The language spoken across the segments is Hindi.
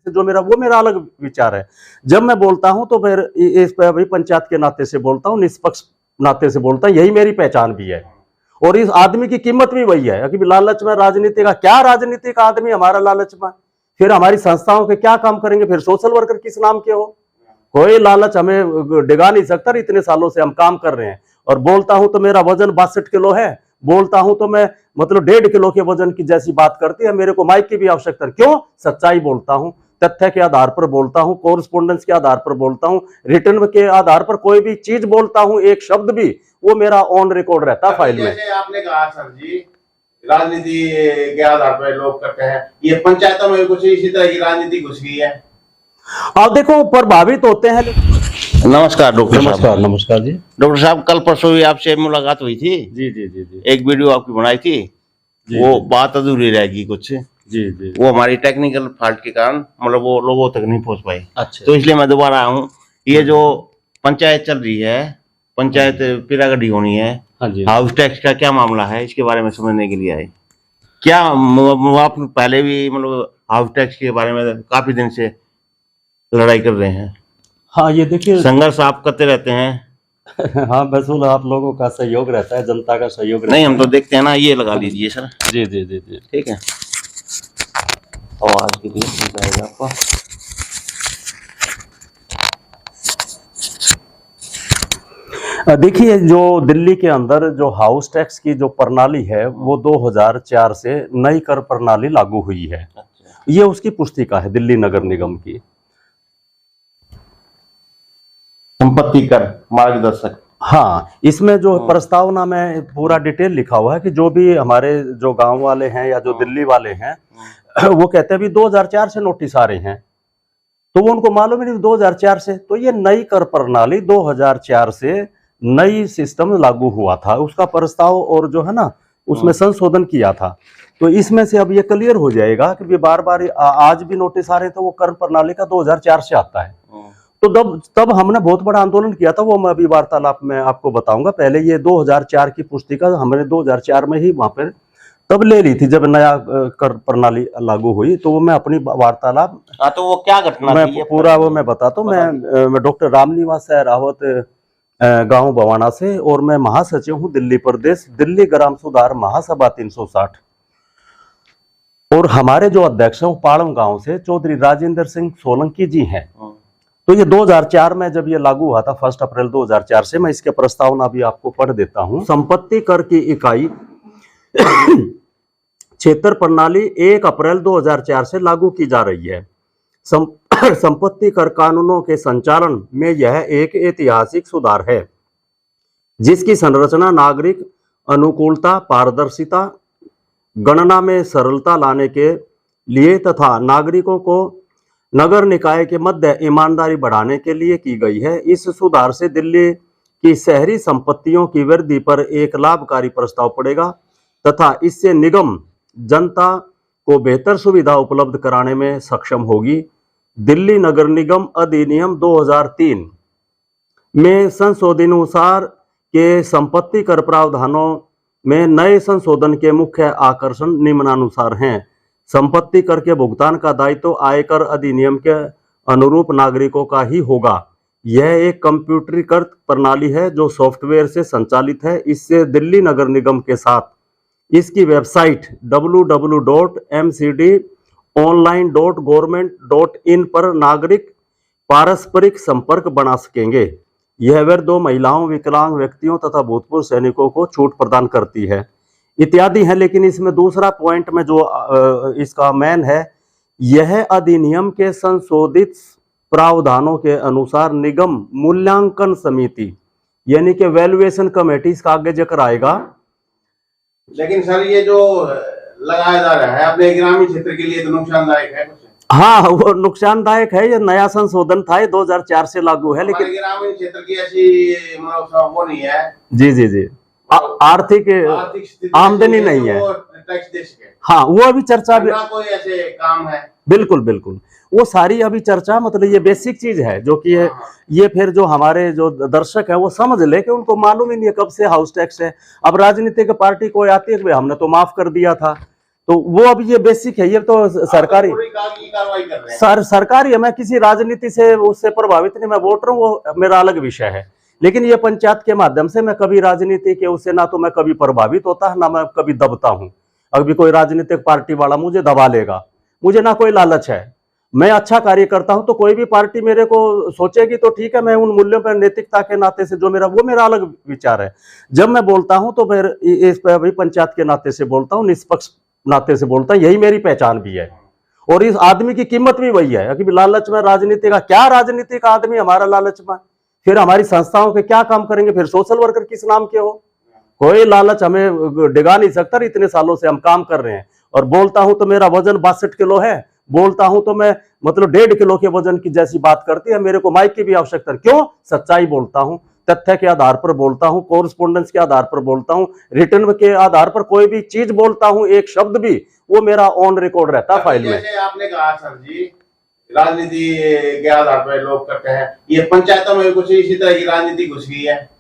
जो मेरा अलग विचार है। जब मैं बोलता हूं तो फिर इस पर भाई पंचायत के नाते से बोलता हूं, निष्पक्ष नाते से बोलता हूं, यही मेरी पहचान भी है। और इस आदमी की कीमत भी वही है कि लालच में राजनीति का क्या, राजनीति का आदमी हमारा लालच में, फिर हमारी संस्थाओं के क्या काम करेंगे, फिर सोशल वर्कर किस नाम के हो? कोई लालच हमें डिगा नहीं सकता। इतने सालों से हम काम कर रहे हैं। और बोलता हूं तो मेरा वजन 62 किलो है, बोलता हूं तो मैं मतलब 1.5 किलो के वजन की जैसी बात करती है। मेरे को माइक की भी आवश्यकता है। क्यों? सच्चाई बोलता हूं, तथ्य के आधार पर बोलता हूं, कोरेस्पोंडेंस के आधार पर बोलता हूं, रिटर्न के आधार पर कोई भी चीज बोलता हूं, एक शब्द भी, वो मेरा ऑन रिकॉर्ड रहता है फाइल में। जैसे आपने कहा सर जी, राजनीति के आधार पर लोग करते हैं, ये पंचायतों में कुछ इसी तरह की राजनीति घुस गई है। आप देखो प्रभावित होते हैं। नमस्कार डॉक्टर साहब। नमस्कार। नमस्कार जी। डॉक्टर साहब, कल परसों ही आपसे मुलाकात हुई थी। जी जी जी जी। एक वीडियो आपकी बनाई थी, वो बात अधूरी रहेगी कुछ। जी जी। वो हमारी टेक्निकल फॉल्ट के कारण मतलब वो लोगों तक नहीं पहुंच पाई। अच्छा। तो इसलिए मैं दोबारा आया हूँ। ये जो पंचायत चल रही है, पंचायत पिरागढ़ी होनी है, हाँ जी। हाउस टैक्स का क्या मामला है, इसके बारे में समझने के लिए आए। क्या आप पहले भी मतलब हाउस टैक्स के बारे में काफी दिन से लड़ाई कर रहे हैं? हाँ, ये देखिए संघर्ष आप करते रहते हैं। हाँ, बिल्कुल आप लोगों का सहयोग रहता है, जनता का सहयोग रहता नहीं, है। हम तो देखते हैं ना। ये लगा लीजिए सर। जी जी जी जी। ठीक है, आवाज के लिए जाएगा आपको। देखिए, जो दिल्ली के अंदर जो हाउस टैक्स की जो प्रणाली है वो 2004 से नई कर प्रणाली लागू हुई है। ये उसकी पुस्तिका है दिल्ली नगर निगम की। संपत्ति कर मार्गदर्शक। हाँ, इसमें जो प्रस्तावना में पूरा डिटेल लिखा हुआ है कि जो भी हमारे जो गांव वाले हैं या जो दिल्ली वाले हैं, वो कहते हैं भी 2004 से नोटिस आ रहे हैं, तो वो उनको मालूम ही नहीं 2004 से। तो ये नई कर प्रणाली 2004 से नई सिस्टम लागू हुआ था, उसका प्रस्ताव और जो है ना उसमें संशोधन किया था। तो इसमें से अब ये क्लियर हो जाएगा कि बार बार आज भी नोटिस आ रहे हैं तो वो कर प्रणाली का 2004 से आता है। तो तब हमने बहुत बड़ा आंदोलन किया था, वो मैं अभी वार्तालाप में आपको बताऊंगा। पहले ये 2004 की पुस्तिका हमने 2004 में ही वहां पर तब ले ली थी, जब नया कर प्रणाली लागू हुई। तो वो मैं अपनी वार्तालाप तो वो क्या घटना मैं थी पूरा वो मैं बताता हूँ। मैं डॉक्टर रामनिवास रावत गांव बवाना से, और मैं महासचिव हूँ दिल्ली प्रदेश, दिल्ली ग्राम सुधार महासभा 360। और हमारे जो अध्यक्ष हैं वो पाड़म गांव से चौधरी राजेंद्र सिंह सोलंकी जी हैं। तो ये 2004 में जब ये लागू हुआ था, 1 अप्रैल 2004 से, मैं इसके प्रस्तावना भी आपको पढ़ देता हूं। संपत्ति कर की इकाई क्षेत्र प्रणाली 1 अप्रैल 2004 से लागू की जा रही है। संपत्ति कर कानूनों के संचालन में यह एक ऐतिहासिक सुधार है, जिसकी संरचना नागरिक अनुकूलता, पारदर्शिता, गणना में सरलता लाने के लिए तथा नागरिकों को नगर निकाय के मध्य ईमानदारी बढ़ाने के लिए की गई है। इस सुधार से दिल्ली की शहरी संपत्तियों की वृद्धि पर एक लाभकारी प्रस्ताव पड़ेगा तथा इससे निगम जनता को बेहतर सुविधा उपलब्ध कराने में सक्षम होगी। दिल्ली नगर निगम अधिनियम 2003 में संशोधनानुसार के संपत्ति कर प्रावधानों में नए संशोधन के मुख्य आकर्षण निम्नानुसार हैं। संपत्ति कर के भुगतान का दायित्व आयकर अधिनियम के अनुरूप नागरिकों का ही होगा। यह एक कंप्यूटरीकृत प्रणाली है जो सॉफ्टवेयर से संचालित है। इससे दिल्ली नगर निगम के साथ इसकी वेबसाइट www.mcd.online.government.in पर नागरिक पारस्परिक संपर्क बना सकेंगे। यह वृद्ध महिलाओं, विकलांग व्यक्तियों तथा भूतपूर्व सैनिकों को छूट प्रदान करती है, इत्यादि है। लेकिन इसमें दूसरा पॉइंट में जो इसका मेन है, यह अधिनियम के संशोधित प्रावधानों के अनुसार निगम मूल्यांकन समिति यानी कि वैल्यूएशन कमेटी इसका आगे जिक्र आएगा। लेकिन सर ये जो लगाया जा रहा है अपने ग्रामीण क्षेत्र के लिए तो नुकसानदायक है कुछ? हाँ, वो नुकसानदायक है। ये नया संशोधन था, 2004 से लागू है, लेकिन ग्रामीण क्षेत्र की ऐसी वो नहीं है। जी जी जी, आर्थिक आमदनी नहीं है। टैक्स दे सके। हाँ, वो अभी चर्चा भी कोई ऐसे काम है। बिल्कुल बिल्कुल, वो सारी अभी चर्चा, मतलब ये बेसिक चीज है जो कि ये फिर जो हमारे जो दर्शक है वो समझ ले कि उनको मालूम ही नहीं है कब से हाउस टैक्स है। अब राजनीतिक पार्टी कोई आती है कि हमने तो माफ कर दिया था, तो वो अब ये बेसिक है, ये तो सरकारी पूरी कार्रवाई कर रहे हैं। सरकारी है। मैं किसी राजनीति से उससे प्रभावित नहीं, मैं वोट रहा हूँ, वो मेरा अलग विषय है। लेकिन ये पंचायत के माध्यम से मैं कभी राजनीति के उससे ना तो मैं कभी प्रभावित होता है ना मैं कभी दबता हूं। अभी कोई राजनीतिक पार्टी वाला मुझे दबा लेगा, मुझे ना कोई लालच है। मैं अच्छा कार्य करता हूं तो कोई भी पार्टी मेरे को सोचेगी तो ठीक है, मैं उन मूल्यों पर नैतिकता के नाते से जो मेरा अलग विचार है। जब मैं बोलता हूं तो फिर इस पर भी पंचायत के नाते से बोलता हूं, निष्पक्ष नाते से बोलता हूं, यही मेरी पहचान भी है। और इस आदमी की कीमत भी वही है कि लालच में राजनीति का क्या, राजनीति का आदमी हमारा लालच में, फिर हमारी संस्थाओं के क्या काम करेंगे, फिर सोशल वर्कर किस नाम के हो। कोई लालच हमें डिगा नहीं सकता, इतने सालों से हम काम कर रहे हैं। और बोलता हूं तो मेरा वजन 62 किलो है, बोलता हूं तो मैं मतलब 1.5 किलो के वजन की जैसी बात करती है। मेरे को माइक की भी आवश्यकता, क्यों? सच्चाई बोलता हूं, तथ्य के आधार पर बोलता हूं, कोरस्पोंडेंस के आधार पर बोलता हूं, रिटर्न के आधार पर कोई भी चीज बोलता हूं, एक शब्द भी वो मेरा ऑन रिकॉर्ड रहता है फाइल में। जैसे आपने कहा सर जी, राजनीति के आधार पर लोग करते हैं, ये पंचायतों में कुछ इसी तरह की राजनीति घुस गई है।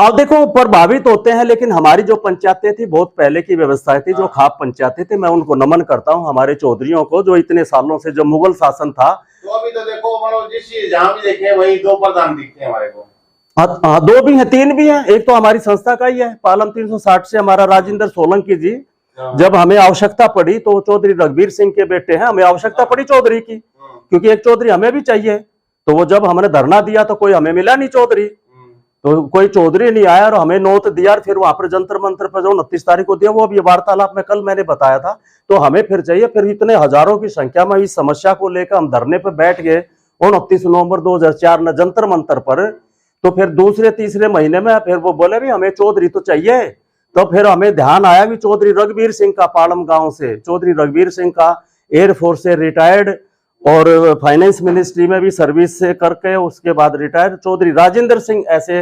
अब देखो प्रभावित होते हैं, लेकिन हमारी जो पंचायतें थी बहुत पहले की व्यवस्थाएं थी, जो खाप पंचायतें थी, मैं उनको नमन करता हूं हमारे चौधरियों को, जो इतने सालों से, जो मुगल शासन था। तो अभी तो देखो मतलब जिस जहां भी देखे वही 2 प्रधान दिखते हैं हमारे को। हाँ, 2 भी हैं, 3 भी हैं। एक तो हमारी संस्था का ही है, पालम 360 से हमारा राजेंद्र सोलंकी जी, जब हमें आवश्यकता पड़ी तो चौधरी रघुवीर सिंह के बेटे हैं, हमें आवश्यकता पड़ी चौधरी की, क्योंकि एक चौधरी हमें भी चाहिए। तो वो जब हमने धरना दिया तो कोई हमें मिला नहीं चौधरी, तो कोई चौधरी नहीं आया और हमें नोट दिया। फिर वहां पर जंतर मंत्र पर जो 29 तारीख को दिया, वो अभी वार्तालाप में कल मैंने बताया था। तो हमें फिर चाहिए। फिर इतने हजारों की संख्या में इस समस्या को लेकर हम धरने पर बैठ गए 29 नवंबर 2004 में जंतर मंतर पर। तो फिर दूसरे तीसरे महीने में फिर वो बोले भी हमें चौधरी तो चाहिए। तो फिर हमें ध्यान आया भी चौधरी रघुवीर सिंह का, पालम गांव से चौधरी रघुवीर सिंह का, एयरफोर्स से रिटायर्ड और फाइनेंस मिनिस्ट्री में भी सर्विस से करके उसके बाद रिटायर्ड चौधरी राजेंद्र सिंह ऐसे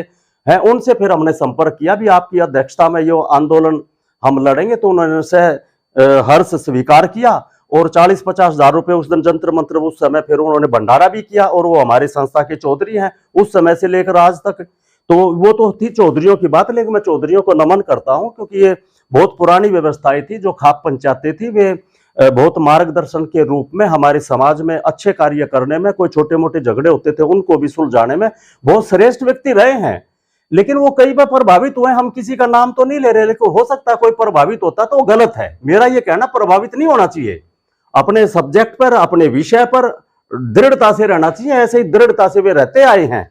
हैं। उनसे फिर हमने संपर्क किया भी आपकी अध्यक्षता में ये आंदोलन हम लड़ेंगे। तो उन्होंने से हर्ष स्वीकार किया और 40-50 हजार रुपए उस दिन जंतर मंत्र उस समय फिर उन्होंने भंडारा भी किया। और वो हमारी संस्था के चौधरी हैं उस समय से लेकर आज तक। तो वो तो थी चौधरियों की बात, लेकिन मैं चौधरियों को नमन करता हूं, क्योंकि ये बहुत पुरानी व्यवस्थाएं थी। जो खाप पंचायतें थी वे बहुत मार्गदर्शन के रूप में हमारे समाज में अच्छे कार्य करने में, कोई छोटे मोटे झगड़े होते थे उनको भी सुलझाने में बहुत श्रेष्ठ व्यक्ति रहे हैं। लेकिन वो कई बार प्रभावित हुए, हम किसी का नाम तो नहीं ले रहे, लेकिन हो सकता है कोई प्रभावित होता तो वो गलत है। मेरा ये कहना प्रभावित नहीं होना चाहिए, अपने सब्जेक्ट पर, अपने विषय पर दृढ़ता से रहना चाहिए। ऐसे ही दृढ़ता से वे रहते आए हैं।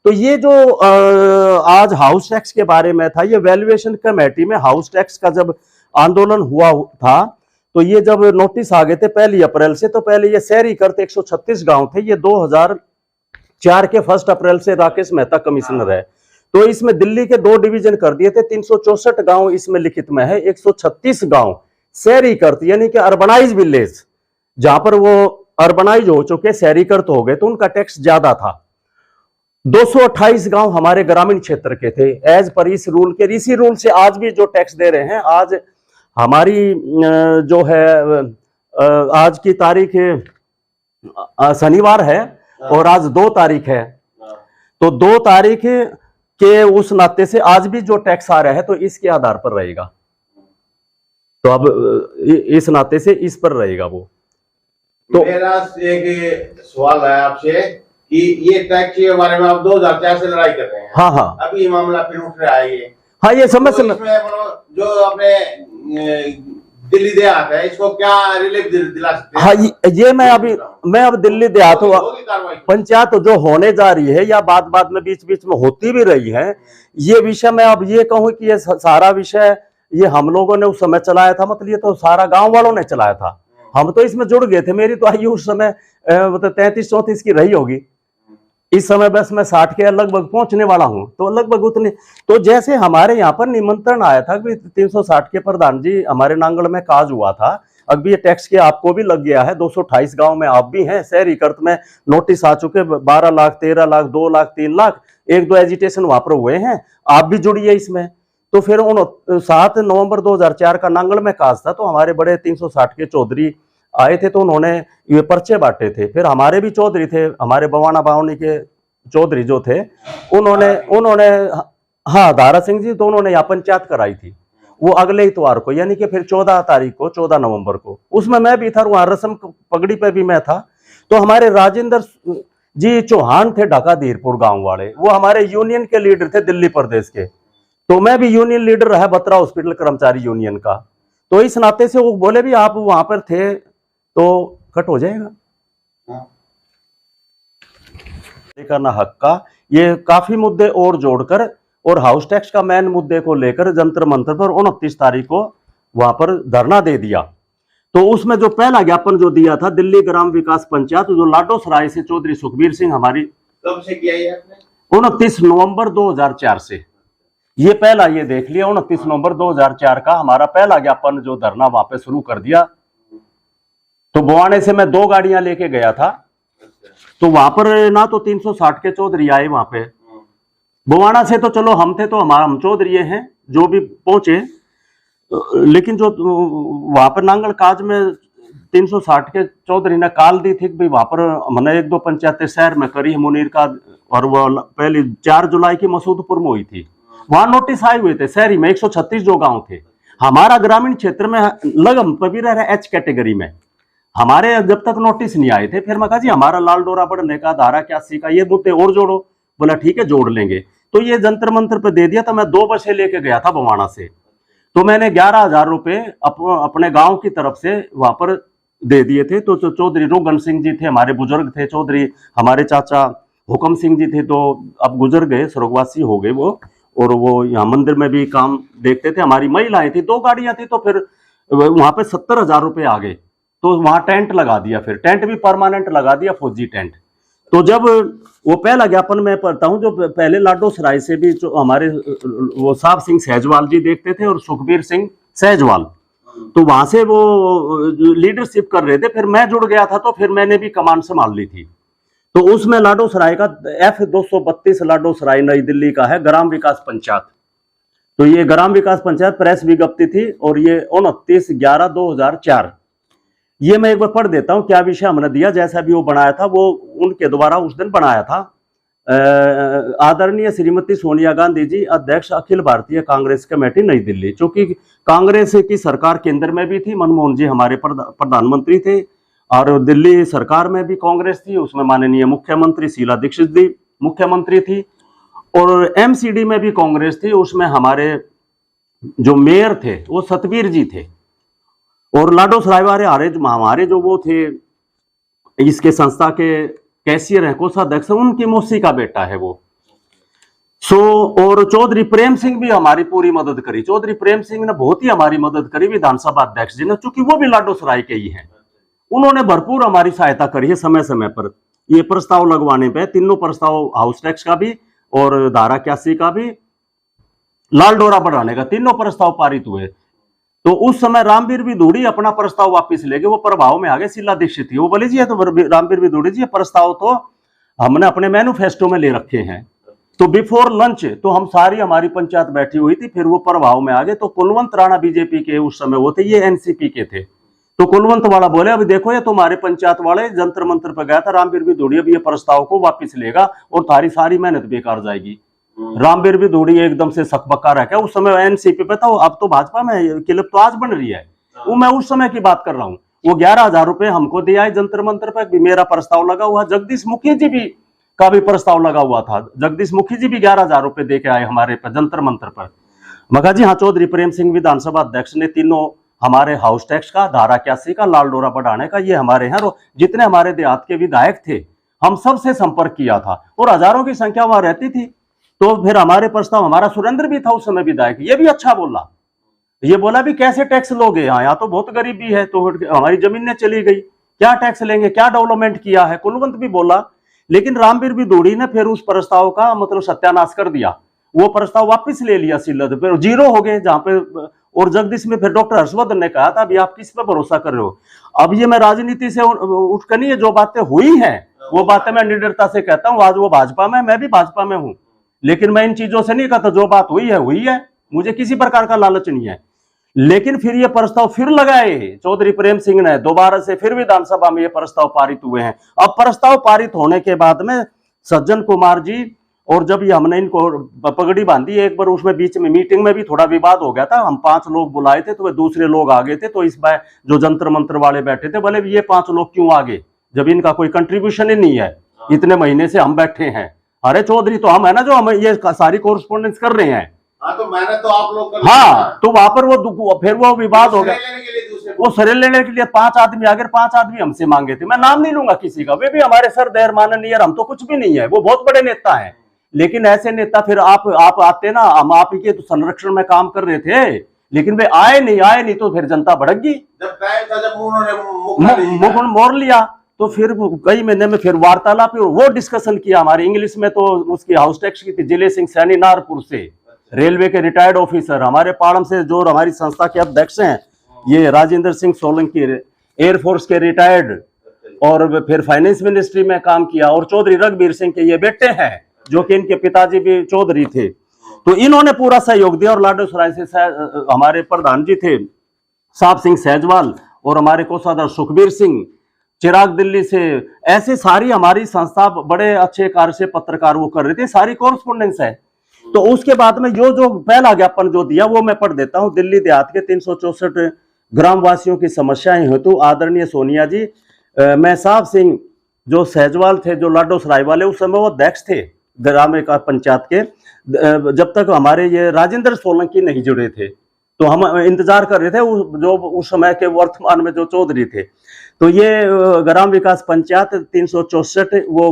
तो ये जो आज हाउस टैक्स के बारे में था, ये वैल्यूएशन कमेटी में हाउस टैक्स का जब आंदोलन हुआ था, तो ये जब नोटिस आ गए थे 1 अप्रैल से, तो पहले ये शहरी करते 136 गांव थे। ये 2004 के 1 अप्रैल से राकेश मेहता कमिश्नर है। तो इसमें दिल्ली के 2 डिवीजन कर दिए थे। 364 गांव इसमें लिखित में है, 136 गांव शहरीकृत यानी कि अर्बनाइज विलेज, जहां पर वो अर्बनाइज हो चुके, शहरीकृत हो गए, तो उनका टैक्स ज्यादा था। 228 गांव हमारे ग्रामीण क्षेत्र के थे एज पर इस रूल के। इसी रूल से आज भी जो टैक्स दे रहे हैं, आज हमारी जो है आज की तारीख शनिवार है और आज 2 तारीख है। तो 2 तारीख के उस नाते से आज भी जो टैक्स आ रहा है तो इसके आधार पर रहेगा। तो अब इस नाते से इस पर रहेगा वो। तो मेरा एक सवाल है आपसे कि ये टैक्स के बारे में आप 2004 से लड़ाई कर रहे हैं। हाँ हाँ, अभी ये मामला फिर उठ रहा है। ये हाँ, ये समझ तो इसमें जो अपने दिल्ली देहात है, इसको क्या रिलीफ दिला सकते हैं? हाँ, ये मैं अब दिल्ली देहात पंचायत जो होने जा रही है या बाद में बीच बीच में होती भी रही है, ये विषय मैं अब ये कहूं कि ये सारा विषय ये हम लोगों ने उस समय चलाया था, मतलब ये तो सारा गांव वालों ने चलाया था। हम तो इसमें जुड़ गए थे। मेरी तो आयु उस समय मतलब 33-34 की रही होगी। इस समय बस मैं 60 के लगभग पहुंचने वाला हूं, तो लगभग उतने। तो जैसे हमारे यहाँ पर निमंत्रण आया था कि 360 के प्रधान जी हमारे नांगल में काज हुआ था। अब ये टैक्स के आपको भी लग गया है, 228 गांव में आप भी हैं। शहरीकृत में नोटिस आ चुके 12 लाख, 13 लाख, 2 लाख, 3 लाख, 1-2 एजिटेशन वहां पर हुए हैं। आप भी जुड़िए इसमें। तो फिर 7 नवंबर 2004 का नांगल में काज था, तो हमारे बड़े 360 के चौधरी आए थे, तो उन्होंने ये पर्चे बांटे थे। फिर हमारे भी चौधरी थे, हमारे बवाना बावनी के चौधरी जो थे, उन्होंने हाँ, दारा सिंह जी, तो उन्होंने यहाँ पंचायत कराई थी। वो अगले इतवार को, यानी कि फिर 14 तारीख को, 14 नवंबर को, उसमें मैं भी था, वहां रस्म पगड़ी पे भी मैं था। तो हमारे राजेंद्र जी चौहान थे ढाका धीरपुर गांव वाले, वो हमारे यूनियन के लीडर थे दिल्ली प्रदेश के। तो मैं भी यूनियन लीडर रहा बत्रा हॉस्पिटल कर्मचारी यूनियन का। तो इस नाते से वो बोले भी आप वहां पर थे तो कट हो जाएगा करना हक का। ये काफी मुद्दे और जोड़कर और हाउस टैक्स का मेन मुद्दे को लेकर जंतर मंतर पर 29 तारीख को वहां पर धरना दे दिया। तो उसमें जो पहला ज्ञापन जो दिया था दिल्ली ग्राम विकास पंचायत, जो लाडो सराय से चौधरी सुखबीर सिंह, हमारी कब से किया ये आपने? 29 नवंबर 2004 से, ये पहला, ये देख लिया 29 नवंबर 2004 का हमारा पहला ज्ञापन जो धरना वहां पे शुरू कर दिया। तो बवाने से मैं 2 गाड़ियां लेके गया था। तो वहां पर ना तो 360 के चौधरी आए वहां पे, बवाना से तो चलो हम थे, तो हम चौधरी हैं जो भी पहुंचे, लेकिन जो वहां पर नांगल काज में 360 के चौधरी ने कॉल दी थी कि वहां पर हमने 1-2 पंचायतें शहर में करी है मुनीर का, और वो पहली 4 जुलाई की मसूदपुर में हुई थी, वहां नोटिस आए हुए थे शहरी में 136 जो गांव थे। हमारा ग्रामीण क्षेत्र में लगम पबीरा है एच कैटेगरी में, हमारे जब तक नोटिस नहीं आए थे। फिर मैं कहा जी हमारा लाल डोरा बढ़ने का, धारा 81 का, ये मुद्दे और जोड़ो। बोला ठीक है जोड़ लेंगे। तो ये जंतर मंतर पे दे दिया। तो मैं 2 बसें लेके गया था बवाना से, तो मैंने 11,000 रुपए अपने गांव की तरफ से वहां पर दे दिए थे। तो चौधरी रोगन सिंह जी थे, हमारे बुजुर्ग थे, चौधरी हमारे चाचा हुक्म सिंह जी थे, तो अब गुजर गए, स्वर्गवासी हो गए वो, और वो यहाँ मंदिर में भी काम देखते थे। हमारी महिलाएं थी, 2 गाड़ियां थी, तो फिर वहां पे 70,000 रुपए आ गए। तो वहां टेंट लगा दिया, फिर टेंट भी परमानेंट लगा दिया, फौजी टेंट। तो जब वो पहला ज्ञापन मैं पढ़ता हूं, जो पहले लाडो सराय से भी जो हमारे वो साहब सिंह सहजवाल जी देखते थे और सुखबीर सिंह सहजवाल, तो वहां से वो लीडरशिप कर रहे थे। फिर मैं जुड़ गया था, तो फिर मैंने भी कमान संभाल ली थी। तो उसमें लाडो सराय का F-232 लाडो सराय नई दिल्ली का है ग्राम विकास पंचायत। तो ये ग्राम विकास पंचायत प्रेस विज्ञप्ति थी, और ये 29/11/2004। ये मैं एक बार पढ़ देता हूं क्या विषय हमने दिया, जैसा भी वो बनाया था वो उनके द्वारा उस दिन बनाया था। आदरणीय श्रीमती सोनिया गांधी जी, अध्यक्ष अखिल भारतीय कांग्रेस कमेटी नई दिल्ली। चूंकि कांग्रेस की सरकार केंद्र में भी थी, मनमोहन जी हमारे प्रधानमंत्री थे, और दिल्ली सरकार में भी कांग्रेस थी, उसमें माननीय मुख्यमंत्री शीला दीक्षित जी मुख्यमंत्री थी, और एमसीडी में भी कांग्रेस थी, उसमें हमारे जो मेयर थे वो सतवीर जी थे, और लाडो सराय वाले हमारे जो वो थे इसके संस्था के कैशियर हैं, कोषाध्यक्ष, उनकी मौसी का बेटा है वो। और चौधरी प्रेम सिंह भी हमारी पूरी मदद करी। चौधरी प्रेम सिंह ने बहुत ही हमारी मदद करी, विधानसभा अध्यक्ष जी ने, चूंकि वो भी लाडो सराय के ही हैं। उन्होंने भरपूर हमारी सहायता करी है समय समय पर, ये प्रस्ताव लगवाने पे, तीनों प्रस्ताव, हाउस टैक्स का भी और धारा 81 का भी, लाल डोरा बढ़ाने का, तीनों प्रस्ताव पारित हुए। तो उस समय रामवीर विधूड़ी अपना प्रस्ताव वापस ले गए, वो प्रभाव में आ गए, शीला दीक्षित थी, वो बोले जी तो रामवीर विधूड़ी जी प्रस्ताव तो हमने अपने मैनिफेस्टो में ले रखे हैं। तो बिफोर लंच तो हम सारी हमारी पंचायत बैठी हुई थी, फिर वो प्रभाव में आ गए। तो कुलवंत राणा बीजेपी के उस समय वो थे, ये एनसीपी के थे। तो कुलवंत वाला बोले अभी देखो ये तुम्हारे पंचायत वाले जंतर मंतर पर गया था रामवीर विधूड़ी, अब ये प्रस्ताव को वापिस लेगा और थारी सारी मेहनत बेकार जाएगी। रामवीर विधूड़ी एकदम से सकबक्का रह गया। उस समय एनसीपी पे था, अब तो भाजपा में, क्लिप तो आज बन रही है, वो मैं उस समय की बात कर रहा हूँ। वो 11,000 रुपए हमको दिया है जंतर मंतर पर, भी मेरा प्रस्ताव लगा हुआ। जगदीश मुखी जी भी का भी प्रस्ताव लगा हुआ था, जगदीश मुखी जी भी 11,000 रुपए दे के आए हमारे पर जंतर मंतर पर। मगा जी हाँ, चौधरी प्रेम सिंह विधानसभा अध्यक्ष ने तीनों हमारे हाउस टैक्स का, धारा 81 का, लाल डोरा बढ़ाने का, ये हमारे हैं। जितने हमारे देहात के विधायक थे हम सबसे संपर्क किया था, और हजारों की संख्या वहां रहती थी। तो फिर हमारे प्रस्ताव, हमारा सुरेंद्र भी था उस समय विधायक, ये भी अच्छा बोला, ये बोला भी कैसे टैक्स लोगे, यहाँ तो बहुत गरीबी है, तो हमारी जमीनें चली गई, क्या टैक्स लेंगे, क्या डेवलपमेंट किया है। कुलवंत भी बोला, लेकिन रामवीर विधूड़ी ने फिर उस प्रस्ताव का मतलब सत्यानाश कर दिया, वो प्रस्ताव वापस ले लिया, सिलद पे जीरो हो गए जहां पे। और जगदीश में फिर डॉक्टर हर्षवर्धन ने कहा था अभी आप किस पे भरोसा कर रहे हो। अब ये मैं राजनीति से उठकर नहीं है, जो बातें हुई हैं वो बातें मैं निडरता से कहता हूँ। आज वो भाजपा में, मैं भी भाजपा में हूँ, लेकिन मैं इन चीजों से नहीं कहता, जो बात हुई है, मुझे किसी प्रकार का लालच नहीं है। लेकिन फिर ये प्रस्ताव फिर लगाए चौधरी प्रेम सिंह ने, दोबारा से फिर विधानसभा में ये प्रस्ताव पारित हुए हैं। अब प्रस्ताव पारित होने के बाद में सज्जन कुमार जी और जब ये हमने इनको पगड़ी बांधी एक बार, उसमें बीच में मीटिंग में भी थोड़ा विवाद हो गया था। हम 5 लोग बुलाए थे तो वे दूसरे लोग आ गए थे, तो इस बार जो जंतर मंत्र वाले बैठे थे बोले ये 5 लोग क्यों आ गए जब इनका कोई कंट्रीब्यूशन ही नहीं है, इतने महीने से हम बैठे हैं। अरे चौधरी तो हम है ना, जो हम ये सारी कोरस्पोंडेंस कर रहे हैं। हाँ तो मैंने तो आप लोग हाँ, तो वहां पर फिर वो विवाद हो गया। वो सरे लेने के लिए 5 आदमी आ गए, 5 आदमी हमसे मांगे थे। मैं नाम नहीं लूंगा किसी का, वे भी हमारे सर देर माननीय, हम तो कुछ भी नहीं है, वो बहुत बड़े नेता हैं। लेकिन ऐसे नेता फिर आप आते ना, हम आप के तो संरक्षण में काम कर रहे थे, लेकिन वे आए नहीं तो फिर जनता भड़क गई। जब उन्होंने मुख मोड़ लिया तो फिर कई महीने में फिर वार्तालाप वो डिस्कशन किया हमारी इंग्लिश में। तो उसकी हाउस टैक्स की थी जिले सिंह सैनी नारपुर से, रेलवे के रिटायर्ड ऑफिसर, हमारे पाड़म से जो हमारी संस्था के अध्यक्ष हैं ये राजेंद्र सिंह सोलंकी, एयरफोर्स के रिटायर्ड, और फिर फाइनेंस मिनिस्ट्री में काम किया। और चौधरी रघुवीर सिंह के ये बेटे हैं जो कि इनके पिताजी भी चौधरी थे, तो इन्होंने पूरा सहयोग दिया। और लाडोसराय से हमारे प्रधान जी थे साहब सिंह सहजवाल, और हमारे कोषाध्यक्ष सुखबीर सिंह, चिराग दिल्ली से, ऐसे सारी हमारी संस्था बड़े अच्छे कार्य से पत्रकार वो कर रहे थे, सारी कॉरेस्पोंडेंस है। तो उसके बाद में जो पहला ज्ञापन जो दिया वो मैं पढ़ देता हूं। दिल्ली देहात के 364 ग्राम वासियों की समस्याएं हेतु आदरणीय सोनिया जी, मैं साहब सिंह जो सहजवाल थे, जो लाडोसराय वाले, उस समय वो अध्यक्ष थे ग्राम विकास पंचायत के, जब तक हमारे ये राजेंद्र सोलंकी नहीं जुड़े थे, तो हम इंतजार कर रहे थे जो उस समय के वर्तमान में जो चौधरी थे। तो ये ग्राम विकास पंचायत 364 वो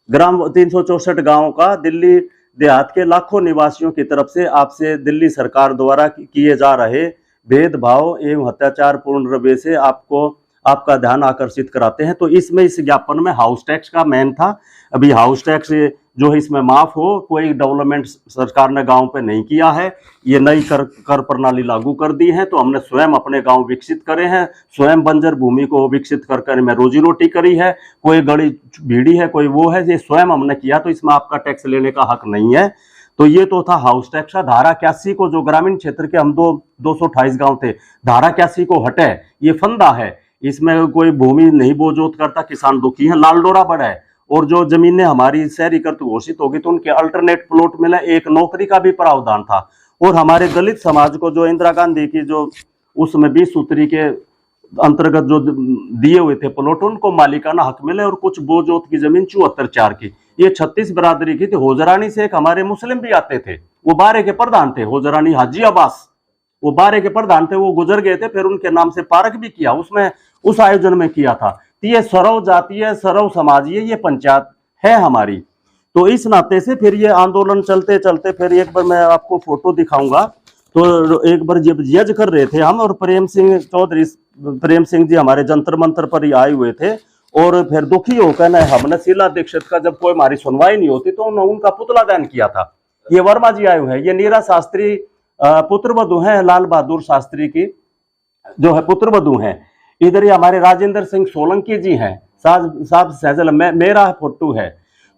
ग्राम 364 गांव का दिल्ली देहात के लाखों निवासियों की तरफ से आपसे दिल्ली सरकार द्वारा किए जा रहे भेदभाव एवं अत्याचार पूर्ण रवैये से आपका ध्यान आकर्षित कराते हैं। तो इसमें इस ज्ञापन में हाउस टैक्स का मेन था। अभी हाउस टैक्स जो है इसमें माफ हो, कोई डेवलपमेंट सरकार ने गांव पे नहीं किया है, ये नई कर प्रणाली लागू कर दी है। तो हमने स्वयं अपने गांव विकसित करे हैं, स्वयं बंजर भूमि को विकसित कर में रोजी रोटी करी है, कोई गली भीड़ी है, कोई वो है, ये स्वयं हमने किया। तो इसमें आपका टैक्स लेने का हक नहीं है। तो ये तो था हाउस टैक्स। धारा 81 को, जो ग्रामीण क्षेत्र के हम 228 गांव थे, धारा 81 को हटे, ये फंदा है, इसमें कोई भूमि नहीं बोझोत करता, किसान दुखी है, लाल डोरा बड़ा है। और जो जमीनें हमारी शहरीकृत घोषित होगी तो उनके अल्टरनेट प्लॉट मिले, एक नौकरी का भी प्रावधान था। और हमारे दलित समाज को जो इंदिरा गांधी की जो उसमें 20 सूत्री के अंतर्गत जो दिए हुए थे प्लॉट, उनको मालिकाना हक मिले। और कुछ बोझोत की जमीन 74/4 की, ये 36 बरादरी की थी। होजरानी से एक हमारे मुस्लिम भी आते थे, वो बारे के प्रधान थे, होजरानी हाजी अब्बास, वो बारे के प्रधान थे, वो गुजर गए थे, फिर उनके नाम से पार्क भी किया, उसमें उस आयोजन में किया था। तो ये सरव जातीय सरव समाजीय ये पंचायत है हमारी। तो इस नाते से फिर ये आंदोलन चलते चलते, फिर एक बार मैं आपको फोटो दिखाऊंगा। तो एक बार जब जज कर रहे थे हम, और प्रेम सिंह चौधरी, प्रेम सिंह जी हमारे जंतर मंतर पर ही आए हुए थे। और फिर दुखी होकर ना हमने शीला दीक्षित का, जब कोई हमारी सुनवाई नहीं होती तो उनका पुतला दान किया था। ये वर्मा जी आए हुए हैं, ये नीरा शास्त्री पुत्र वधु है, लाल बहादुर शास्त्री की जो है पुत्र वधु है। इधर ही हमारे राजेंद्र सिंह सोलंकी जी हैं, साहब सहजल मेरा फोटो है।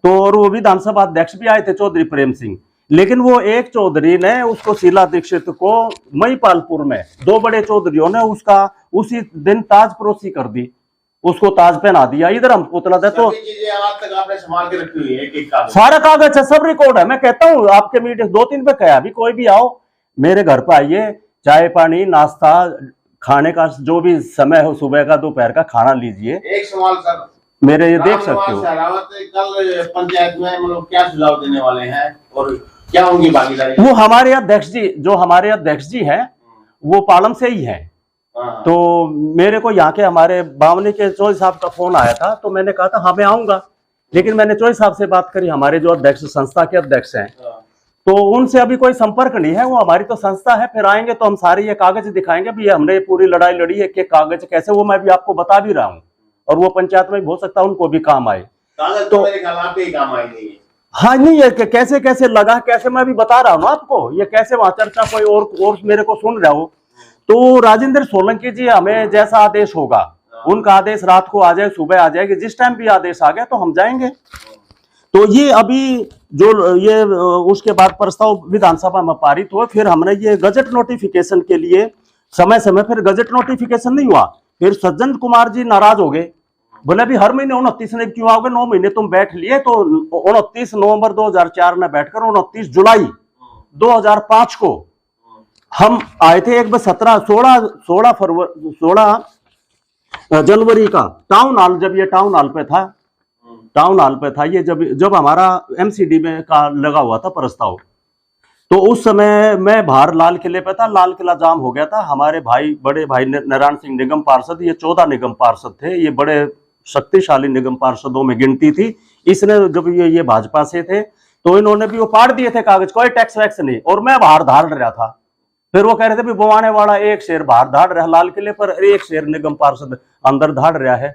तो और वो विधानसभा अध्यक्ष भी आए थे चौधरी प्रेम सिंह, लेकिन वो एक चौधरी ने उसको शीला दीक्षित को मईपालपुर में 2 बड़े चौधरियों ने उसका उसी दिन ताज परोसी कर दी, उसको ताज पहना दिया। इधर हम पुतला दे तो आज तक आपने संभाल के रखी हुई है, एक कागज, सारा कागज है, सब रिकॉर्ड है। मैं कहता हूँ आपके मीडिया 2-3 पे कहा भी कोई भी आओ मेरे घर पे आइए, चाय पानी नाश्ता खाने का जो भी समय हो, सुबह का दोपहर का खाना लीजिए। एक सवाल सर, मेरे ये देख सकते हो, कल पंचायत में मतलब क्या सुझाव देने वाले हैं और क्या उनकी भागीदारी? वो हमारे अध्यक्ष जी, जो हमारे अध्यक्ष जी हैं वो पालम से ही हैं। तो मेरे को यहाँ के हमारे बावनी के चौधरी साहब का फोन आया था, तो मैंने कहा था हाँ मैं आऊंगा, लेकिन मैंने चौधरी साहब से बात करी, हमारे जो अध्यक्ष संस्था के अध्यक्ष हैं, तो उनसे अभी कोई संपर्क नहीं है। वो हमारी तो संस्था है, फिर आएंगे तो हम सारे ये कागज दिखाएंगे भी हमने ये पूरी लड़ाई लड़ी है कि कागज कैसे, वो मैं भी आपको बता भी रहा हूँ। और वो पंचायत में भी हो सकता है उनको भी काम आए, तो मेरे ख्याल आपके ही काम आएंगे। हाँ नहीं, ये कैसे कैसे लगा, कैसे मैं भी बता रहा हूँ आपको, ये कैसे वहां चर्चा कोई और मेरे को सुन रहा हो। तो राजेंद्र सोलंकी जी, हमें जैसा आदेश होगा, उनका आदेश रात को आ जाए, सुबह आ जाएगी, जिस टाइम भी आदेश आ गया तो हम जाएंगे। तो ये अभी जो ये उसके बाद प्रस्ताव विधानसभा में पारित हुआ, फिर हमने ये गजट नोटिफिकेशन के लिए समय समय फिर गजट नोटिफिकेशन नहीं हुआ, फिर सज्जन कुमार जी नाराज हो गए, बोले अभी हर महीने 29 ने क्यों आओगे, 9 महीने तुम बैठ लिए। तो 29 नवंबर 2004 में बैठकर 29 जुलाई 2005 को हम आए थे। एक बार 16 जनवरी का टाउन हॉल, जब ये टाउन हॉल पे था, टाउन हॉल पे था ये, जब हमारा एमसीडी में का लगा हुआ था प्रस्ताव, तो उस समय मैं बाहर लाल किले पे था, लाल किला जाम हो गया था। हमारे भाई, बड़े भाई नारायण सिंह निगम पार्षद, ये 14 निगम पार्षद थे, ये बड़े शक्तिशाली निगम पार्षदों में गिनती थी। इसने जब ये भाजपा से थे तो इन्होंने भी वो पाड़ दिए थे कागज, कोई टैक्स वैक्स नहीं, और मैं बाहर धाड़ रहा था। फिर वो कह रहे थे भी बोवाने वाला एक शेर बाहर धाड़ रहा लाल किले पर, एक शेर निगम पार्षद अंदर धाड़ रहा है।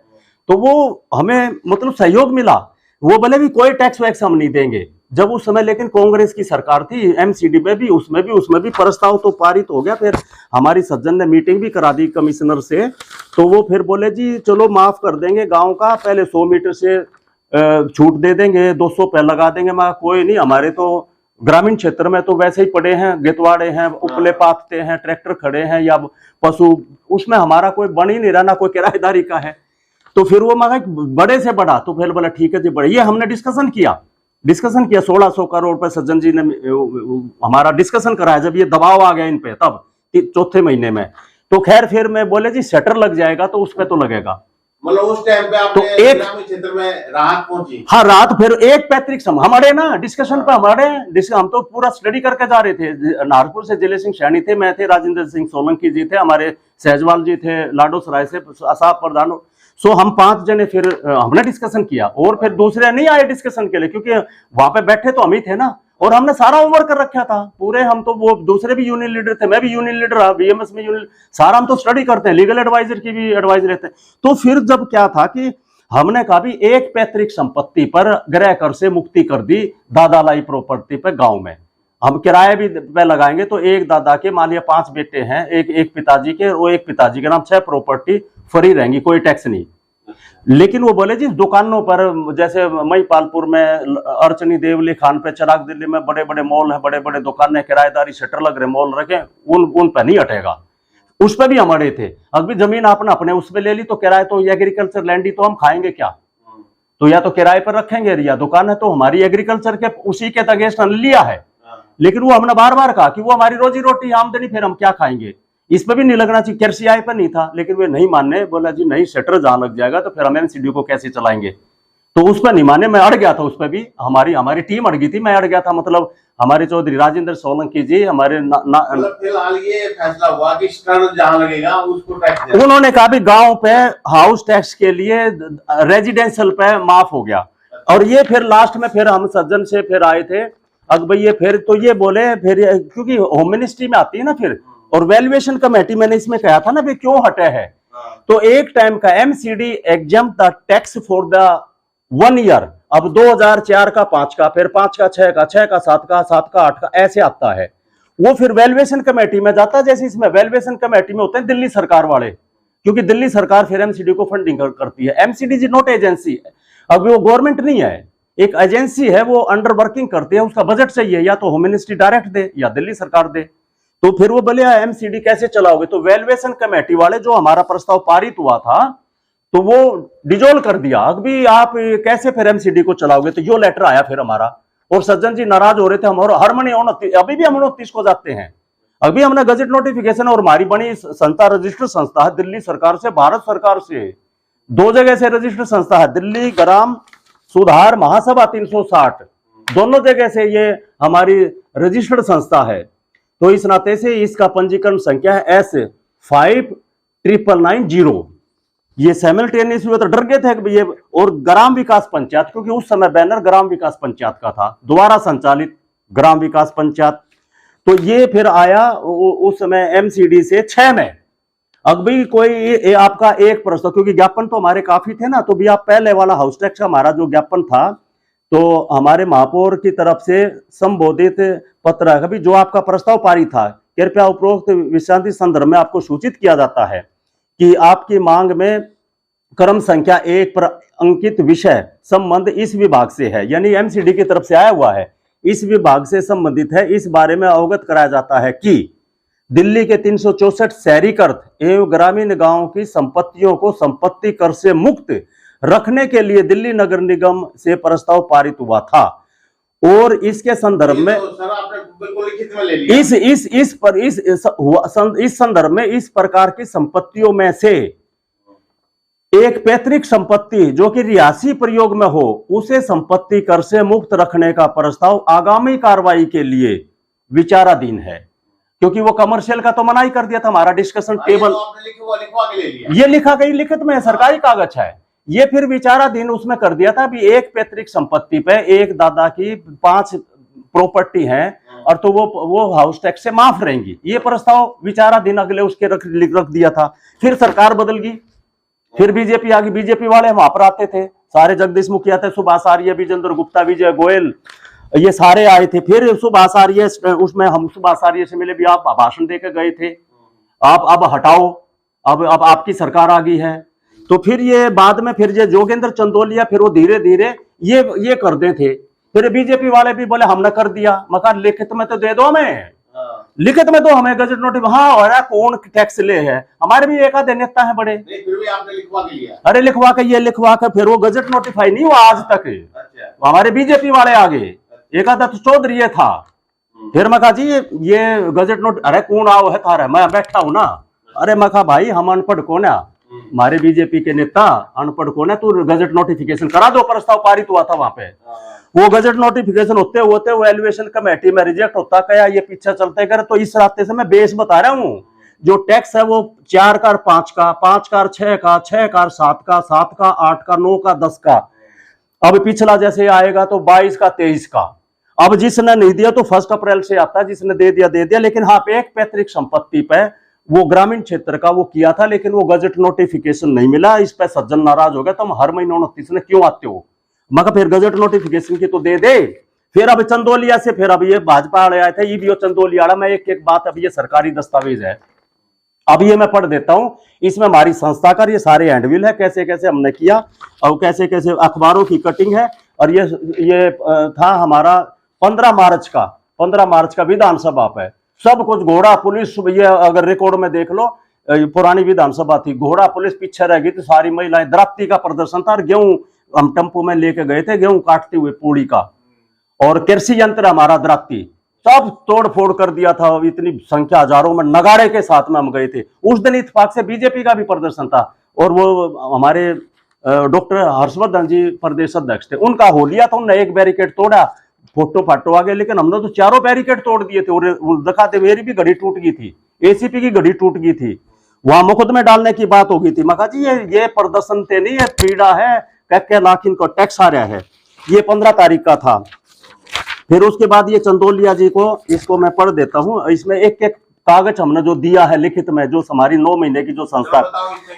तो वो हमें मतलब सहयोग मिला। वो बोले भी कोई टैक्स वैक्स हम नहीं देंगे जब उस समय, लेकिन कांग्रेस की सरकार थी एमसीडी में भी, उसमें भी प्रस्ताव तो पारित हो गया। फिर हमारी सज्जन ने मीटिंग भी करा दी कमिश्नर से, तो वो फिर बोले जी चलो माफ कर देंगे गांव का, पहले 100 मीटर से छूट दे देंगे, 200 पे लगा देंगे। मैं कोई नहीं, हमारे तो ग्रामीण क्षेत्र में तो वैसे ही पड़े हैं, गेतवाड़े हैं, उपले पाथते हैं, ट्रैक्टर खड़े हैं या पशु, उसमें हमारा कोई बन ही नहीं रहा, ना कोई किराएदारी का है। तो फिर वो मांगा बड़े से बड़ा, तो फिर बोला ठीक है जी बड़े। ये हमने डिस्कशन किया 1600 करोड़ पे सज्जन जी ने हमारा डिस्कशन कराया। जब ये दबाव आ गया इन पे तब चौथे महीने में, तो खैर फिर मैं बोले जी शटर लग जाएगा तो उस पे तो लगेगा। मतलब उस टाइम पे आपने तो एक ग्रामीण क्षेत्र में राहत पहुंची? हाँ, रात फिर एक पैतृक सम हमारे ना डिस्कशन पे, हम तो पूरा स्टडी करके जा रहे थे। नागपुर से जिले सिंह सैनी थे, मैं थे, राजेंद्र सिंह सोलंकी जी थे, हमारे सहजवाल जी थे, लाडो सराय से साहब प्रधान। सो हम 5 जने फिर हमने डिस्कशन किया, और फिर दूसरे नहीं आए डिस्कशन के लिए, क्योंकि वहां पे बैठे तो हम ही थे ना, और हमने सारा होमवर्क कर रखा था पूरे। हम तो वो दूसरे भी यूनियन लीडर थे, मैं भी यूनियन लीडर रहा, बीएमएस में यूनियन, सारा हम तो स्टडी करते हैं, लीगल एडवाइजर की भी एडवाइस लेते हैं। तो फिर जब क्या था कि हमने कहा भी एक पैतृक संपत्ति पर गृह कर से मुक्ति कर दी, दादा लाई प्रॉपर्टी पे गांव में हम किराए भी पे लगाएंगे। तो एक दादा के मान लिया 5 बेटे हैं, एक पिताजी के, और एक पिताजी के नाम 6 प्रॉपर्टी फ्री रहेंगी, कोई टैक्स नहीं। लेकिन वो बोले जी दुकानों पर, जैसे महिपालपुर में अर्चनी देवली खान पे, चिराग दिल्ली में बड़े बड़े मॉल है, बड़े बड़े दुकानें, किराएदारी शटर लग रहे, मॉल रखे, उन पर नहीं हटेगा। उस पर भी हम अड़े थे। अभी जमीन आपने अपने उस पर ले ली तो किराए, तो एग्रीकल्चर लैंड ही तो हम खाएंगे क्या, तो या तो किराए पर रखेंगे, या दुकान है तो हमारी एग्रीकल्चर के उसी के अगेंस्ट लिया है। लेकिन वो हमने बार बार कहा कि वो हमारी रोजी रोटी आमदनी, फिर हम क्या खाएंगे, इस पे भी नहीं लगना चाहिए। कृषि आय पर नहीं था, लेकिन वे नहीं मानने, बोला जी नहीं शटर जहां लग जाएगा तो फिर हम एमसीडी को कैसे चलाएंगे। तो उस पर नहीं माने, मैं अड़ गया था उस पर भी, हमारी टीम अड़ गई थी, मैं अड़ गया था। मतलब हमारे चौधरी राजेंद्र सोलंकी जी हमारे मतलब फिलहाल ये फैसला हुआ कि शटर जहां लगेगा उसको टैक्स देना। उन्होंने कहा भी गांव पे हाउस टैक्स के लिए रेजिडेंशियल पे माफ हो गया। और ये फिर लास्ट में फिर हम सज्जन से फिर आए थे अकबर, ये फिर तो ये बोले फिर, क्योंकि होम मिनिस्ट्री में आती है ना फिर, और वैल्यूएशन कमेटी मैंने इसमें कहा था ना भी क्यों हटे है। तो एक टाइम का MCD exam the tax for the 1 year, अब 2004 का 5 का, फिर 5 का 6 का, 6 का 7 का, 7 का 8 का, ऐसे आता है। वो फिर वैल्यूएशन कमेटी में जाता है, जैसे इसमें वैल्यूएशन कमेटी में होते हैं दिल्ली सरकार वाले, क्योंकि दिल्ली सरकार फिर एमसीडी को फंडिंग करती है। एमसीडी इज नॉट एजेंसी, अब वो गवर्नमेंट नहीं है, एक एजेंसी है, वो अंडर वर्किंग करती है, उसका बजट चाहिए, या तो होम मिनिस्ट्री डायरेक्ट दे या दिल्ली सरकार दे। तो फिर वो बोले एमसीडी कैसे चलाओगे, तो वैल्यूएशन कमेटी वाले जो हमारा प्रस्ताव पारित हुआ था तो वो डिजोल्व कर दिया। अभी आप कैसे फिर एमसीडी को चलाओगे, तो यो लेटर आया फिर हमारा, और सज्जन जी नाराज हो रहे थे। हम और हर महीने 29, अभी भी हम 29 को जाते हैं, अभी हमने गजट नोटिफिकेशन, और हमारी बनी संस्था रजिस्टर्ड संस्था है दिल्ली सरकार से, भारत सरकार से 2 जगह से रजिस्टर्ड संस्था है, दिल्ली ग्राम सुधार महासभा 360, दोनों जगह से ये हमारी रजिस्टर्ड संस्था है। तो इस नाते से इसका पंजीकरण संख्या है S5990। ये सैमल्टेनियस हुए तो डर गए थे कि ये, और ग्राम विकास पंचायत, क्योंकि उस समय बैनर ग्राम विकास पंचायत का था, द्वारा संचालित ग्राम विकास पंचायत। तो ये फिर आया उस समय एमसीडी से 6 में। अब भी कोई आपका एक प्रश्न, क्योंकि ज्ञापन तो हमारे काफी थे ना, तो भी आप पहले वाला हाउस टैक्स का हमारा जो ज्ञापन था, तो हमारे महापौर की तरफ से संबोधित पत्र है, जो आपका प्रस्ताव पारित था, कृपया उपरोक्त विषयान्ति संदर्भ में आपको सूचित किया जाता है कि आपकी मांग में क्रम संख्या 1 पर अंकित विषय संबंध इस विभाग से है, यानी एमसीडी की तरफ से आया हुआ है, इस विभाग से संबंधित है। इस बारे में अवगत कराया जाता है कि दिल्ली के 364 शहरीकृत एवं ग्रामीण गांवों की संपत्तियों को संपत्ति कर से मुक्त रखने के लिए दिल्ली नगर निगम से प्रस्ताव पारित हुआ था और इसके संदर्भ में सर आपने बिल्कुल लिखित में ले लिया। इस संदर्भ में इस प्रकार की संपत्तियों में से एक पैतृक संपत्ति जो कि रियासी प्रयोग में हो उसे संपत्ति कर से मुक्त रखने का प्रस्ताव आगामी कार्रवाई के लिए विचाराधीन है, क्योंकि वो कमर्शियल का तो मना ही कर दिया था। हमारा डिस्कशन टेबल लिखवा के ले लिया। ये लिखा गई लिखित में सरकारी कागज है, ये फिर विचाराधीन उसमें कर दिया था। अभी एक पैतृक संपत्ति पे एक दादा की 5 प्रॉपर्टी है और तो वो हाउस टैक्स से माफ रहेंगी, ये प्रस्ताव विचाराधीन अगले उसके रख दिया था। फिर सरकार बदल गई, फिर बीजेपी आ गई। बीजेपी वाले वहां पर आते थे, सारे जगदीश मुखिया थे, सुभाष आर्य, विजेंद्र गुप्ता, विजय गोयल, ये सारे आए थे। फिर सुभाष आर्य, उसमें हम सुभाष आर्य से मिले भी, आप भाषण देकर गए थे, आप अब हटाओ, अब आपकी सरकार आ गई है। तो फिर ये बाद में फिर ये जोगेंद्र चंदोलिया, फिर वो धीरे धीरे ये कर दे थे। फिर बीजेपी वाले भी बोले हमने कर दिया, मकान लिखित में तो दे दो हमें, लिखित में तो हमें गजट नोटिस। हाँ, और कौन टैक्स ले है, हमारे भी एक आधे नेता है बड़े, फिर भी आपने लिखवा के लिया। अरे लिखवा के फिर वो गजट नोटिफाई नहीं हुआ आज तक। अच्छा। हमारे बीजेपी वाले आगे, एक आधा तो चौधरी था। फिर मैं कहा जी ये गजट नोट, अरे कौन आओ है थारा, मैं बैठा हूं ना। अरे मैं कहा भाई हम अनपढ़ कौन है, हमारे बीजेपी के नेता अनपढ़ कौन है, तू गजट नोटिफिकेशन करा दो। प्रस्ताव पारित हुआ था वहां पे, वो गजट नोटिफिकेशन होते वो एलिवेशन कमेटी में रिजेक्ट होता गया, ये पीछे चलते गए। तो इस रास्ते से मैं बेस बता रहा हूँ, जो टैक्स है वो 4 का 5 का, 5 का 6 का, 6 का 7 का, 7 का 8 का, 9 का 10 का। अब पिछला जैसे आएगा तो 22 का 23 का। अब जिसने नहीं दिया तो 1 अप्रैल से आता, जिसने दे दिया दे दिया। लेकिन हाँ, एक पैतृक संपत्ति पे वो ग्रामीण क्षेत्र का वो किया था, लेकिन वो गजट नोटिफिकेशन नहीं मिला। इस पे सज्जन नाराज हो गया, तुम हर महीने 29 में क्यों आते हो। मगर फिर गजट नोटिफिकेशन की तो दे दे। फिर अब चंदोलिया से, फिर अब ये भाजपा वाले आए थे, ये भी चंदोलिया। मैं एक बात, अब ये सरकारी दस्तावेज है, अब ये मैं पढ़ देता हूं। इसमें हमारी संस्था का ये सारे हैंडबिल है, कैसे कैसे हमने किया और कैसे कैसे अखबारों की कटिंग है। और ये था हमारा 15 मार्च का विधानसभा पे सब कुछ। घोड़ा पुलिस, ये अगर रिकॉर्ड में देख लो, पुरानी विधानसभा थी, घोड़ा पुलिस पीछे रह गई थी, सारी महिलाएं, द्राप्ती का प्रदर्शन था। और गेहूं हम टेम्पो में लेके गए थे, गेहूं काटते हुए पूड़ी का, और कृषि यंत्र हमारा द्राप्ती, सब तोड़ फोड़ कर दिया था। इतनी संख्या हजारों में नगाड़े के साथ में हम गए थे। उस दिन इत्तेफाक से बीजेपी का भी प्रदर्शन था, और वो हमारे डॉक्टर हर्षवर्धन जी प्रदेश अध्यक्ष थे, उनका हो लिया था। उन्होंने एक बैरिकेड तोड़ा, फोटो फाटो आ गया, लेकिन हमने तो चारों बैरिकेड तोड़ दिए थे। और दिखाते, मेरी भी घड़ी टूट गई थी, एसीपी की घड़ी टूट गई थी, वहां मुकदमे डालने की बात हो गई थी। मका जी ये प्रदर्शन ते नहीं है, पीड़ा है, क्या लाख इनको टैक्स आ रहा है। ये 15 तारीख का था। फिर उसके बाद ये चंदोलिया जी को, इसको मैं पढ़ देता हूं। इसमें एक एक कागज हमने जो दिया है लिखित में, जो हमारी 9 महीने की जो संस्था,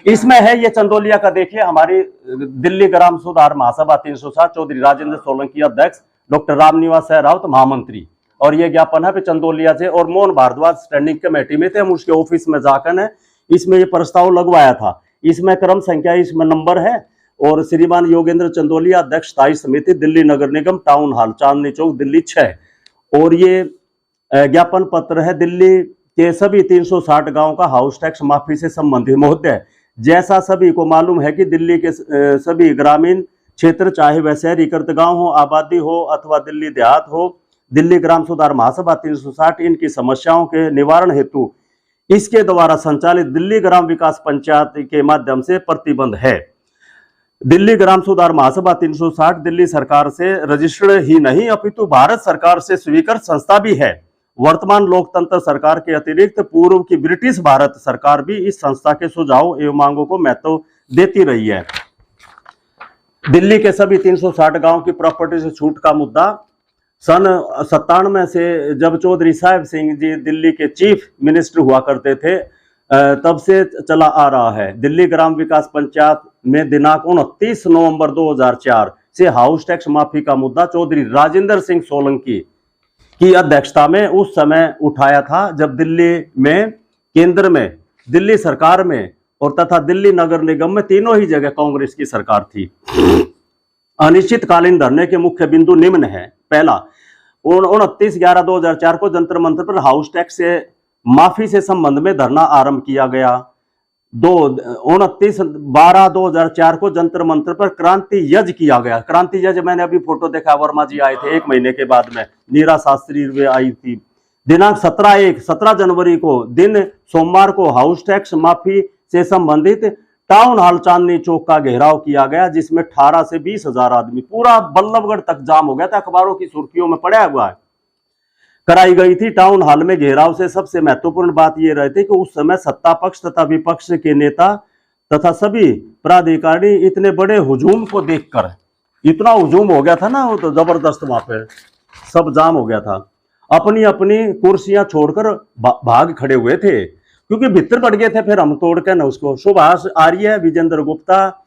इसमें है ये चंदोलिया का। देखिए, हमारी दिल्ली ग्राम सुधार महासभा 307, चौधरी राजेंद्र सोलंकी अध्यक्ष, डॉक्टर रामनिवास राउत महामंत्री। और ये ज्ञापन है चंदोलिया से, और मोहन भारद्वाज स्टैंडिंग कमेटी में थे, हम उसके ऑफिस में जाकर ने इसमें ये प्रस्ताव लगवाया था। इसमें क्रम संख्या, इसमें नंबर है, और श्रीमान योगेंद्र चंदोलिया अध्यक्ष स्थायी समिति दिल्ली नगर निगम, टाउन हॉल, चांदनी चौक, दिल्ली 6। और ये ज्ञापन पत्र है दिल्ली के सभी 360 गांव का हाउस टैक्स माफी से संबंधित। महोदय, जैसा सभी को मालूम है कि दिल्ली के सभी ग्रामीण क्षेत्र, चाहे वह शहरीकृत गांव हो, आबादी हो अथवा दिल्ली देहात हो, दिल्ली ग्राम सुधार महासभा 360 इनकी समस्याओं के निवारण हेतु इसके द्वारा संचालित दिल्ली ग्राम विकास पंचायत के माध्यम से प्रतिबंध है। दिल्ली ग्राम सुधार महासभा 360 दिल्ली सरकार से रजिस्टर्ड ही नहीं अपितु भारत सरकार से स्वीकृत संस्था भी है। वर्तमान लोकतंत्र सरकार के अतिरिक्त पूर्व की ब्रिटिश भारत सरकार भी इस संस्था के सुझाव एवं मांगों को महत्व देती रही है। दिल्ली के सभी 360 गांव की प्रॉपर्टी से छूट का मुद्दा सन 97 से, जब चौधरी साहिब सिंह जी दिल्ली के चीफ मिनिस्टर हुआ करते थे, तब से चला आ रहा है। दिल्ली ग्राम विकास पंचायत में दिनांक 29 नवंबर 2004 से हाउस टैक्स माफी का मुद्दा चौधरी राजेंद्र सिंह सोलंकी की अध्यक्षता में उस समय उठाया था, जब दिल्ली में, केंद्र में, दिल्ली सरकार में और तथा दिल्ली नगर निगम में तीनों ही जगह कांग्रेस की सरकार थी। अनिश्चितकालीन धरने के मुख्य बिंदु निम्न है। पहला, 29/11/2004 को जंतर मंतर पर हाउस टैक्स से माफी से संबंध में धरना आरंभ किया गया। 29/12/2004 को जंतर मंतर पर क्रांति यज्ञ किया गया। क्रांति यज्ञ मैंने अभी फोटो देखा, वर्मा जी आए थे 1 महीने के बाद में, नीरा शास्त्री वे आई थी। दिनांक 17 जनवरी को दिन सोमवार को हाउस टैक्स माफी से संबंधित टाउन हॉल चांदनी चौक का घेराव किया गया, जिसमें 18 से 20 हजार आदमी, पूरा बल्लभगढ़ तक जाम हो गया था, अखबारों की सुर्खियों में पड़ा हुआ है, कराई गई थी। टाउन हॉल में घेराव से सबसे महत्वपूर्ण बात यह रही थी कि उस समय सत्ता पक्ष तथा विपक्ष के नेता तथा सभी पदाधिकारी इतने बड़े हुजूम को देखकर, इतना हुजूम हो गया था ना, वो तो जबरदस्त, वहां पे सब जाम हो गया था, अपनी अपनी कुर्सियां छोड़कर भाग खड़े हुए थे, क्योंकि भीतर बढ़ गए थे। फिर हम तोड़ के ना उसको। सुभाष आर्य, विजेंद्र गुप्ता,